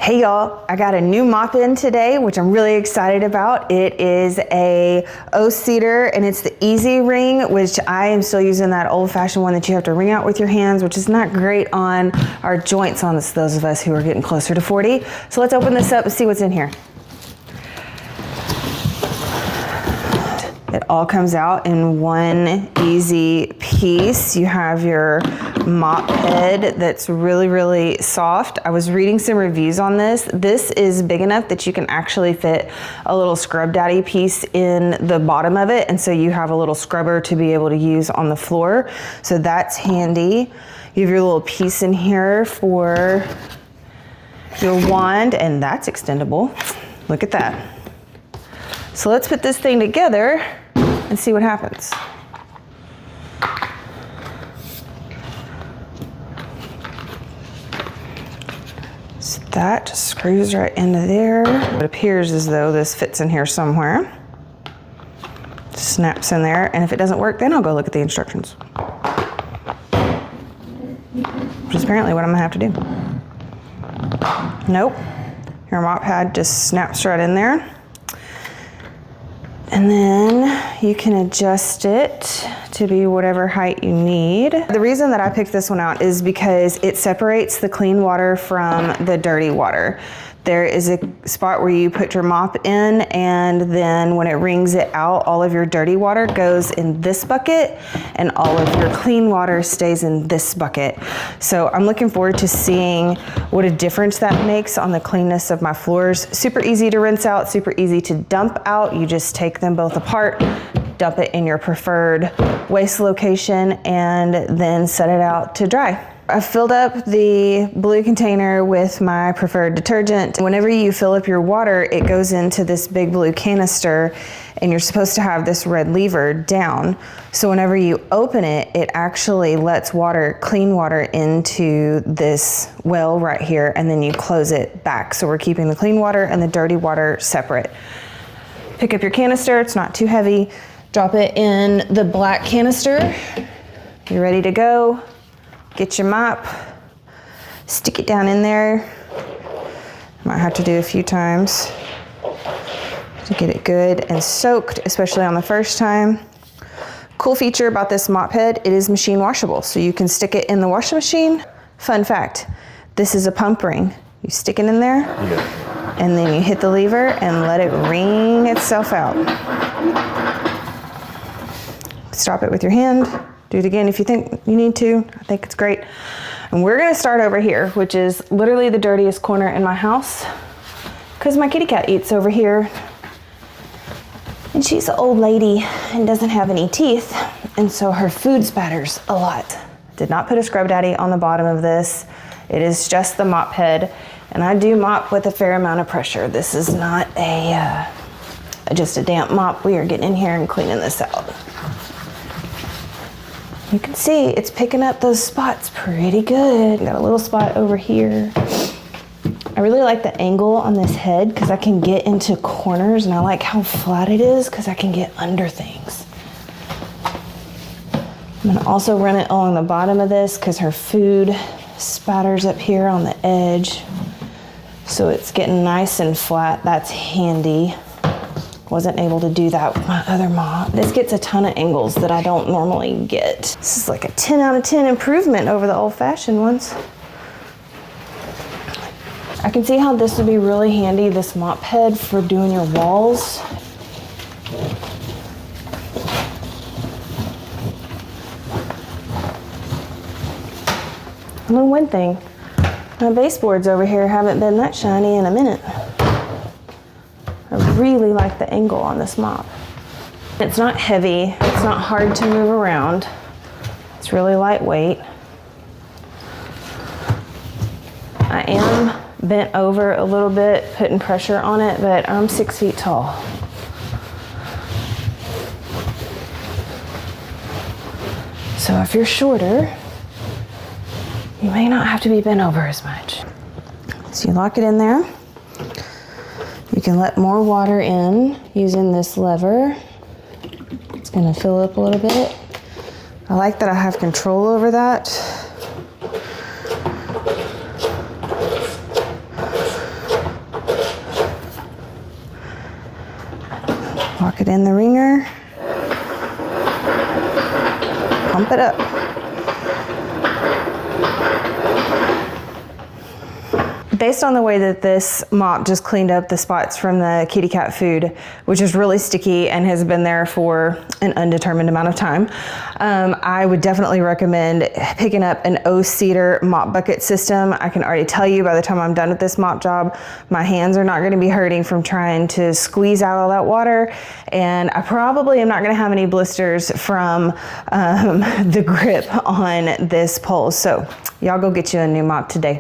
Hey y'all, I got a new mop in today, which I'm really excited about. It is a O-Cedar and it's the EasyWring, which I am still using that old-fashioned one that you have to wring out with your hands, which is not great on our joints, on this, those of us who are getting closer to 40. So let's open this up and see what's in here. It all comes out in one easy piece. You have your mop head that's really, really soft. I was reading some reviews on this. This is big enough that you can actually fit a little Scrub Daddy piece in the bottom of it. And so you have a little scrubber to be able to use on the floor. So that's handy. You have your little piece in here for your wand, and that's extendable. Look at that. So let's put this thing together and see what happens. So that just screws right into there. It appears as though this fits in here somewhere. Snaps in there, and if it doesn't work, then I'll go look at the instructions. Which is apparently what I'm gonna have to do. Nope, your mop pad just snaps right in there. And then you can adjust it to be whatever height you need. The reason that I picked this one out is because it separates the clean water from the dirty water. There is a spot where you put your mop in, and then when it wrings it out, all of your dirty water goes in this bucket and all of your clean water stays in this bucket. So I'm looking forward to seeing what a difference that makes on the cleanness of my floors. Super easy to rinse out, super easy to dump out. You just take them both apart, dump it in your preferred waste location, and then set it out to dry. I filled up the blue container with my preferred detergent. Whenever you fill up your water, it goes into this big blue canister, and you're supposed to have this red lever down. So whenever you open it, it actually lets water, clean water, into this well right here, and then you close it back. So we're keeping the clean water and the dirty water separate. Pick up your canister, it's not too heavy. Drop it in the black canister. You're ready to go. Get your mop, stick it down in there. Might have to do a few times to get it good and soaked, especially on the first time. Cool feature about this mop head, it is machine washable, so you can stick it in the washing machine. Fun fact, this is a pump ring. You stick it in there, and then you hit the lever and let it wring itself out. Stop it with your hand. Do it again if you think you need to. I think it's great. And we're gonna start over here, which is literally the dirtiest corner in my house, because my kitty cat eats over here. And she's an old lady and doesn't have any teeth, and so her food spatters a lot. Did not put a Scrub Daddy on the bottom of this. It is just the mop head, and I do mop with a fair amount of pressure. This is not just a damp mop. We are getting in here and cleaning this out. You can see it's picking up those spots pretty good. Got a little spot over here. I really like the angle on this head because I can get into corners, and I like how flat it is because I can get under things. I'm gonna also run it along the bottom of this because her food spatters up here on the edge. So it's getting nice and flat. That's handy. Wasn't able to do that with my other mop. This gets a ton of angles that I don't normally get. This is like a 10 out of 10 improvement over the old-fashioned ones. I can see how this would be really handy, this mop head, for doing your walls. I know one thing, my baseboards over here haven't been that shiny in a minute. I really like the angle on this mop. It's not heavy, it's not hard to move around. It's really lightweight. I am bent over a little bit, putting pressure on it, but I'm 6 feet tall. So if you're shorter, you may not have to be bent over as much. So you lock it in there. You can let more water in using this lever. It's gonna fill up a little bit. I like that I have control over that. Lock it in the wringer. Pump it up. Based on the way that this mop just cleaned up the spots from the kitty cat food, which is really sticky and has been there for an undetermined amount of time, I would definitely recommend picking up an O-Cedar mop bucket system. I can already tell you by the time I'm done with this mop job, my hands are not going to be hurting from trying to squeeze out all that water, and I probably am not going to have any blisters from the grip on this pole. So y'all go get you a new mop today.